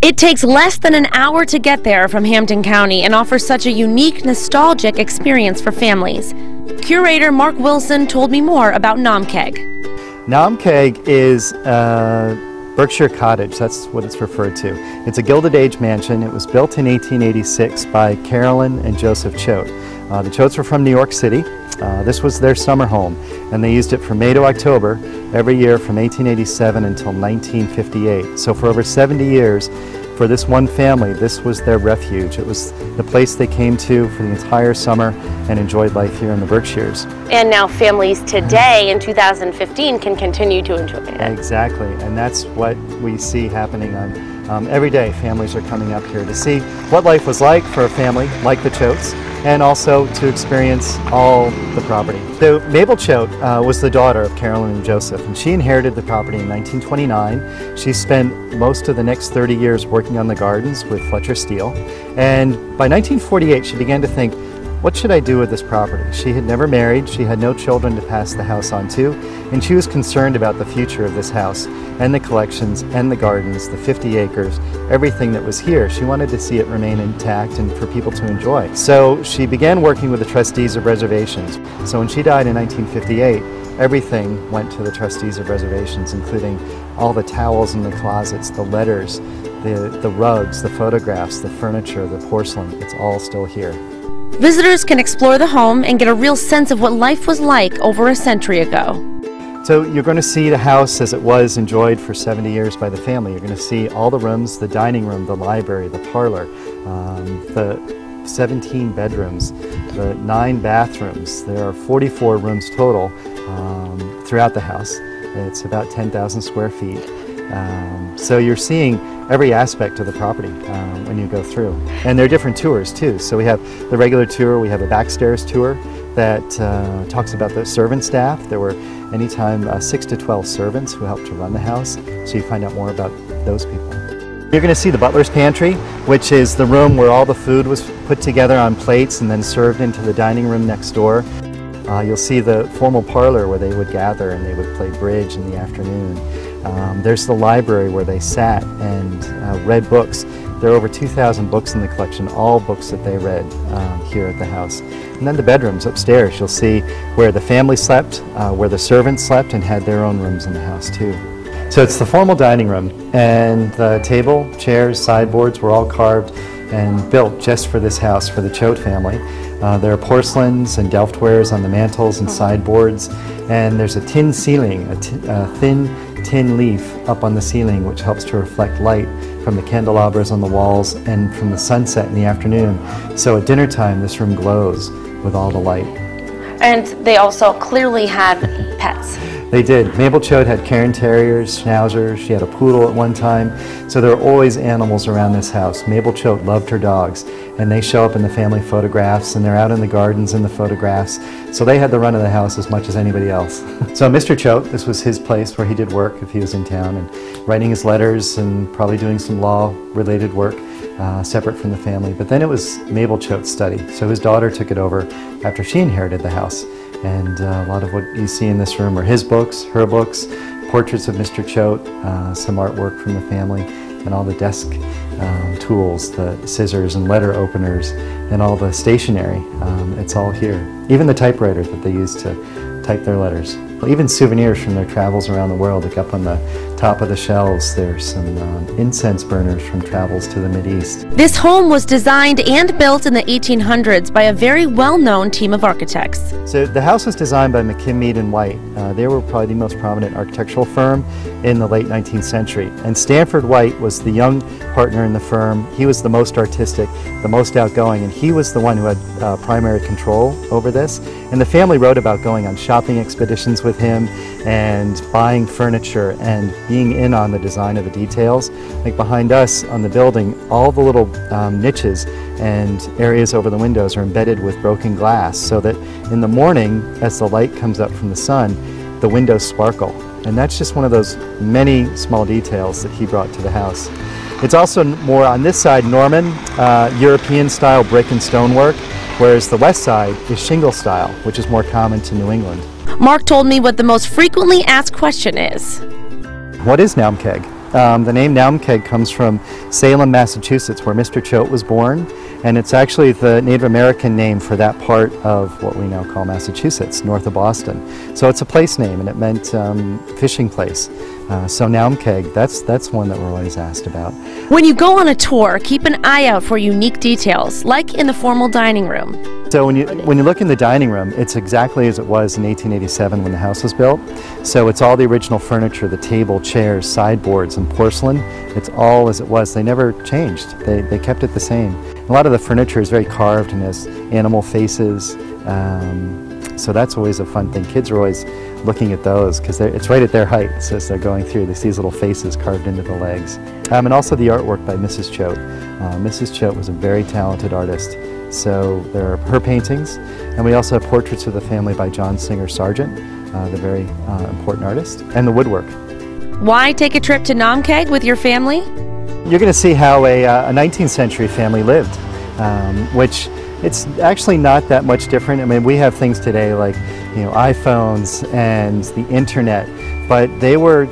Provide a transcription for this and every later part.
It takes less than an hour to get there from Hampton County and offers such a unique, nostalgic experience for families. Curator Mark Wilson told me more about Naumkeag. Naumkeag is Berkshire Cottage, that's what it's referred to. It's a Gilded-Age mansion. It was built in 1886 by Carolyn and Joseph Choate. The Choates were from New York City. This was their summer home, and they used it from May to October every year from 1887 until 1958. So for over 70 years, for this one family, this was their refuge. It was the place they came to for the entire summer and enjoyed life here in the Berkshires. And now families today in 2015 can continue to enjoy it. Exactly, and that's what we see happening on every day. Families are coming up here to see what life was like for a family like the Choates, and also to experience all the property. So Mabel Choate was the daughter of Carolyn and Joseph, and she inherited the property in 1929. She spent most of the next 30 years working on the gardens with Fletcher Steel, and by 1948 she began to think, what should I do with this property? She had never married, she had no children to pass the house on to, and she was concerned about the future of this house and the collections and the gardens, the 50 acres, everything that was here. She wanted to see it remain intact and for people to enjoy. So she began working with the trustees of reservations. So when she died in 1958, everything went to the trustees of reservations, including all the towels in the closets, the letters, the rugs, the photographs, the furniture, the porcelain. It's all still here. Visitors can explore the home and get a real sense of what life was like over a century ago. So you're going to see the house as it was enjoyed for 70 years by the family. You're going to see all the rooms, the dining room, the library, the parlor, the 17 bedrooms, the 9 bathrooms. There are 44 rooms total throughout the house. It's about 10,000 square feet. So you're seeing every aspect of the property when you go through. And there are different tours too. So we have the regular tour, we have a backstairs tour that talks about the servant staff. There were anytime 6 to 12 servants who helped to run the house, so you find out more about those people. You're going to see the butler's pantry, which is the room where all the food was put together on plates and then served into the dining room next door. You'll see the formal parlor where they would gather and they would play bridge in the afternoon. There's the library where they sat and read books. There are over 2,000 books in the collection, all books that they read here at the house. And then the bedrooms upstairs, you'll see where the family slept, where the servants slept and had their own rooms in the house too. So it's the formal dining room, and the table, chairs, sideboards were all carved and built just for this house, for the Choate family. There are porcelains and Delftwares on the mantels and sideboards, and there's a tin ceiling, a thin tin leaf up on the ceiling which helps to reflect light from the candelabras on the walls and from the sunset in the afternoon. So at dinner time this room glows with all the light. And they also clearly had pets. They did. Mabel Choate had Cairn Terriers, Schnauzers, she had a poodle at one time, so there are always animals around this house. Mabel Choate loved her dogs, and they show up in the family photographs, and they're out in the gardens in the photographs, so they had the run of the house as much as anybody else. So Mr. Choate, this was his place where he did work if he was in town, and writing his letters and probably doing some law-related work separate from the family. But then it was Mabel Choate's study, so his daughter took it over after she inherited the house. And a lot of what you see in this room are his books, her books, portraits of Mr. Choate, some artwork from the family, and all the desk tools, the scissors and letter openers, and all the stationery. It's all here. Even the typewriter that they used to type their letters. Even souvenirs from their travels around the world. Like up on the top of the shelves, there's some incense burners from travels to the Mideast. This home was designed and built in the 1800s by a very well-known team of architects. So the house was designed by McKim, Mead & White. They were probably the most prominent architectural firm in the late 19th century. And Stanford White was the young partner in the firm. He was the most artistic, the most outgoing, and he was the one who had primary control over this. And the family wrote about going on shopping expeditions with him and buying furniture and being in on the design of the details. Like behind us on the building, all the little niches and areas over the windows are embedded with broken glass so that in the morning, as the light comes up from the sun, the windows sparkle. And that's just one of those many small details that he brought to the house. It's also more on this side Norman, European style brick and stonework, whereas the west side is shingle style, which is more common to New England. Mark told me what the most frequently asked question is. What is Naumkeag? The name Naumkeag comes from Salem, Massachusetts, where Mr. Choate was born, and it's actually the Native American name for that part of what we now call Massachusetts, north of Boston. So it's a place name, and it meant fishing place. So Naumkeag, that's one that we're always asked about. When you go on a tour, keep an eye out for unique details, like in the formal dining room. So when you look in the dining room, it's exactly as it was in 1887 when the house was built. So it's all the original furniture, the table, chairs, sideboards, and porcelain. It's all as it was. They never changed. They kept it the same. A lot of the furniture is very carved and has animal faces. So that's always a fun thing. Kids are always looking at those because it's right at their height. So as they're going through, they see these little faces carved into the legs. And also the artwork by Mrs. Choate. Mrs. Choate was a very talented artist. So there are her paintings, and we also have portraits of the family by John Singer Sargent, the very important artist, and the woodwork. Why take a trip to Naumkeag with your family? You're going to see how a 19th century family lived, which it's actually not that much different. I mean, we have things today like, iPhones and the internet, but they were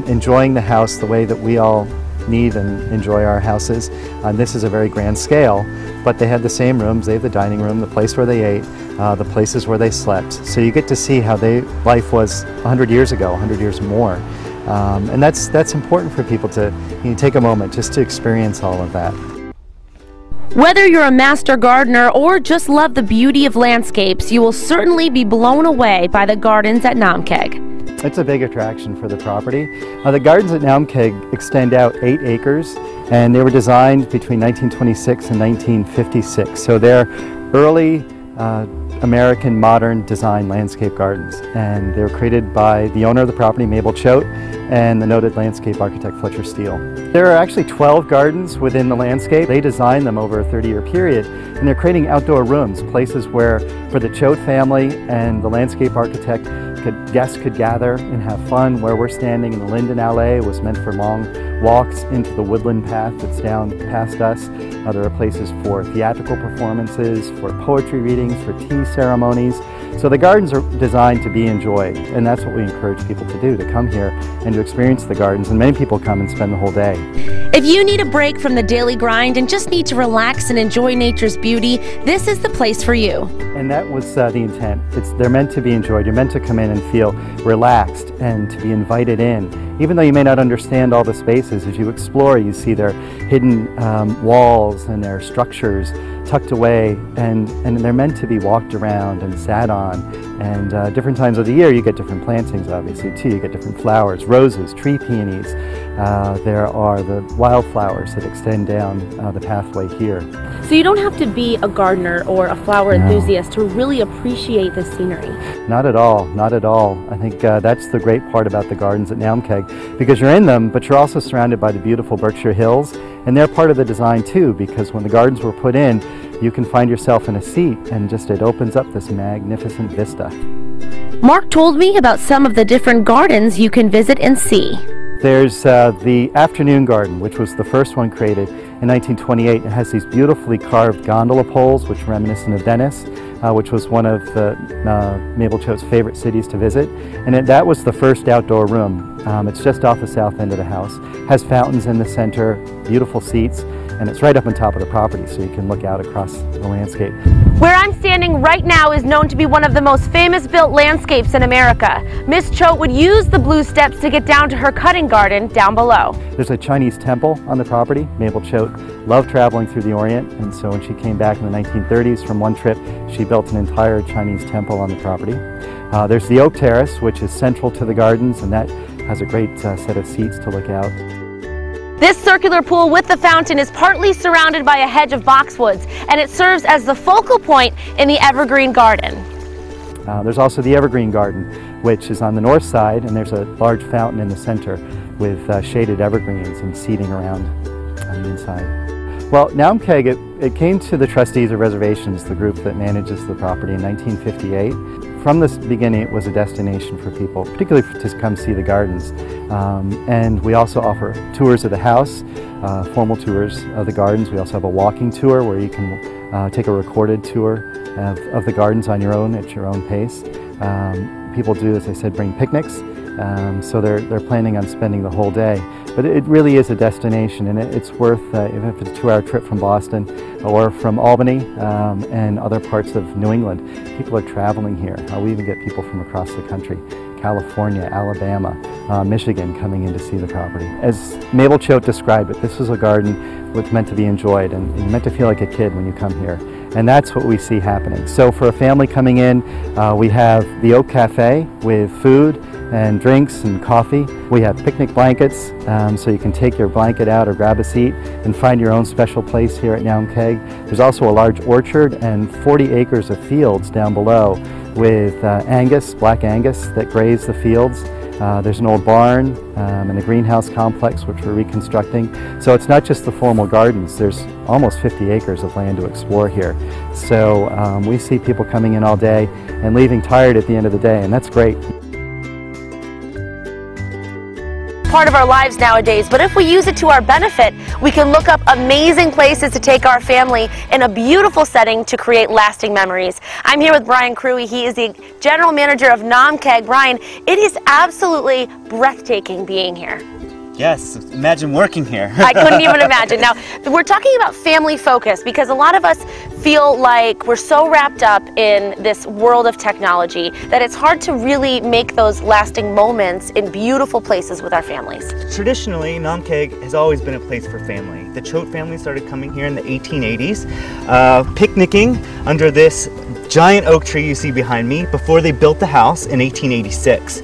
enjoying the house the way that we all need and enjoy our houses. This is a very grand scale, but they had the same rooms. They have the dining room, the place where they ate, the places where they slept. So you get to see how life was 100 years ago, 100 years more. And that's important for people to take a moment just to experience all of that. Whether you're a master gardener or just love the beauty of landscapes, you will certainly be blown away by the gardens at Naumkeag. It's a big attraction for the property. The gardens at Naumkeag extend out 8 acres, and they were designed between 1926 and 1956. So they're early American modern design landscape gardens, and they were created by the owner of the property, Mabel Choate, and the noted landscape architect Fletcher Steele. There are actually 12 gardens within the landscape. They designed them over a 30-year period, and they're creating outdoor rooms, places where for the Choate family and the landscape architect, guests could gather and have fun. Where we're standing in the Linden Alley was meant for long walks into the woodland path that's down past us. There are places for theatrical performances, for poetry readings, for tea ceremonies. So the gardens are designed to be enjoyed, and that's what we encourage people to do, to come here and to experience the gardens, and many people come and spend the whole day. If you need a break from the daily grind and just need to relax and enjoy nature's beauty, this is the place for you. And that was the intent. They're meant to be enjoyed. You're meant to come in and feel relaxed and to be invited in. Even though you may not understand all the spaces, as you explore, you see their hidden walls and their structures tucked away, and they're meant to be walked around and sat on. And different times of the year you get different plantings, obviously, too. You get different flowers, roses, tree peonies. There are the wildflowers that extend down the pathway here. So you don't have to be a gardener or a flower enthusiast to really appreciate the scenery. Not at all, not at all. I think that's the great part about the gardens at Naumkeag, because you're in them, but you're also surrounded by the beautiful Berkshire Hills, and they're part of the design too, because when the gardens were put in, you can find yourself in a seat, and it opens up this magnificent vista. Mark told me about some of the different gardens you can visit and see. There's the afternoon garden, which was the first one created in 1928. It has these beautifully carved gondola poles, which are reminiscent of Venice, which was one of Mabel Choate's favorite cities to visit. And that was the first outdoor room. It's just off the south end of the house. Has fountains in the center, beautiful seats, and it's right up on top of the property, so you can look out across the landscape. Where I'm standing right now is known to be one of the most famous built landscapes in America. Miss Choate would use the blue steps to get down to her cutting garden down below. There's a Chinese temple on the property. Mabel Choate loved traveling through the Orient, and so when she came back in the 1930s from one trip, she built an entire Chinese temple on the property. There's the Oak Terrace, which is central to the gardens, and that has a great set of seats to look out. This circular pool with the fountain is partly surrounded by a hedge of boxwoods, and it serves as the focal point in the evergreen garden. There's also the evergreen garden, which is on the north side, and there's a large fountain in the center with shaded evergreens and seating around on the inside. Well, Naumkeag, it came to the trustees of reservations, the group that manages the property, in 1958. From the beginning, it was a destination for people, particularly to come see the gardens. And we also offer tours of the house, formal tours of the gardens. We also have a walking tour where you can take a recorded tour of the gardens on your own, at your own pace. People do, as I said, bring picnics, so they're planning on spending the whole day. But it really is a destination, and it's worth, even if it's a 2-hour trip from Boston or from Albany and other parts of New England, people are traveling here. We even get people from across the country. California, Alabama, Michigan coming in to see the property. As Mabel Choate described it, this was a garden that's meant to be enjoyed, and you're meant to feel like a kid when you come here. And that's what we see happening. So for a family coming in, we have the Oak Cafe with food and drinks and coffee. We have picnic blankets, so you can take your blanket out or grab a seat and find your own special place here at Naumkeag. There's also a large orchard and 40 acres of fields down below with Angus, black Angus, that graze the fields. There's an old barn and a greenhouse complex which we're reconstructing. So it's not just the formal gardens, there's almost 50 acres of land to explore here. So we see people coming in all day and leaving tired at the end of the day, and that's great. Part of our lives nowadays, but if we use it to our benefit, we can look up amazing places to take our family in a beautiful setting to create lasting memories. I'm here with Brian Cruey. He is the general manager of Naumkeag. Brian, it is absolutely breathtaking being here. Yes, imagine working here. I couldn't even imagine. Now, we're talking about family focus because a lot of us feel like we're so wrapped up in this world of technology that it's hard to really make those lasting moments in beautiful places with our families. Traditionally, Naumkeag has always been a place for family. The Choate family started coming here in the 1880s, picnicking under this giant oak tree you see behind me before they built the house in 1886.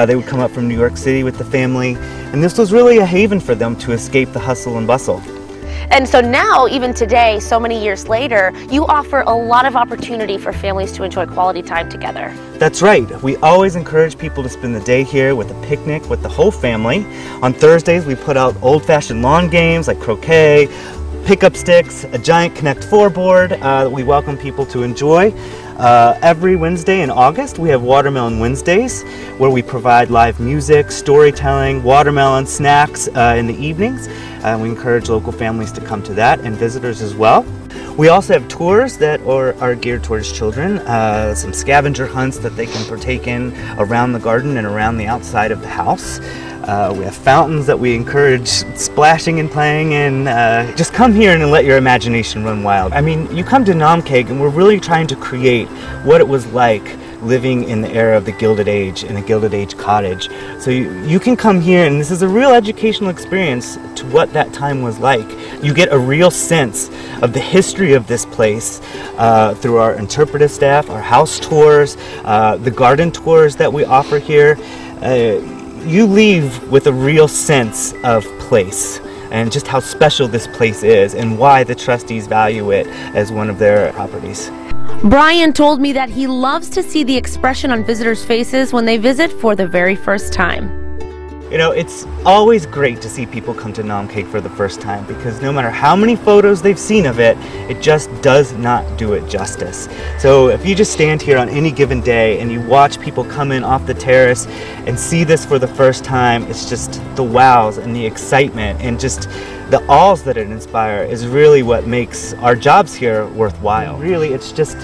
They would come up from New York City with the family, and this was really a haven for them to escape the hustle and bustle. And so now, even today, so many years later, you offer a lot of opportunity for families to enjoy quality time together. That's right. We always encourage people to spend the day here with a picnic with the whole family. On Thursdays, we put out old-fashioned lawn games like croquet, pickup sticks, a giant Connect 4 board that we welcome people to enjoy. Every Wednesday in August, we have Watermelon Wednesdays, where we provide live music, storytelling, watermelon snacks in the evenings. We encourage local families to come to that, and visitors as well. We also have tours that are geared towards children, some scavenger hunts that they can partake in around the garden and around the outside of the house. We have fountains that we encourage splashing and playing in. Just come here and let your imagination run wild. I mean, you come to Naumkeag and we're really trying to create what it was like living in the era of the Gilded Age in a Gilded-Age cottage. So you can come here, and this is a real educational experience to what that time was like. You get a real sense of the history of this place through our interpretive staff, our house tours, the garden tours that we offer here. You leave with a real sense of place and just how special this place is and why the trustees value it as one of their properties. Brian told me that he loves to see the expression on visitors' faces when they visit for the very first time. You know, it's always great to see people come to Naumkeag for the first time because no matter how many photos they've seen of it, it just does not do it justice. So if you just stand here on any given day and you watch people come in off the terrace and see this for the first time, it's just the wows and the excitement and just the awes that it inspires is really what makes our jobs here worthwhile. Really, it's just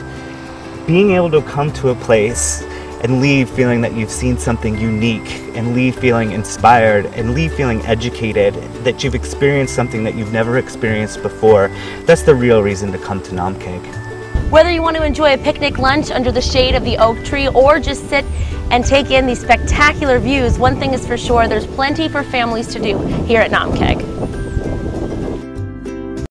being able to come to a place and leave feeling that you've seen something unique, and leave feeling inspired, and leave feeling educated, that you've experienced something that you've never experienced before. That's the real reason to come to Naumkeag. Whether you want to enjoy a picnic lunch under the shade of the oak tree or just sit and take in these spectacular views, one thing is for sure, there's plenty for families to do here at Naumkeag.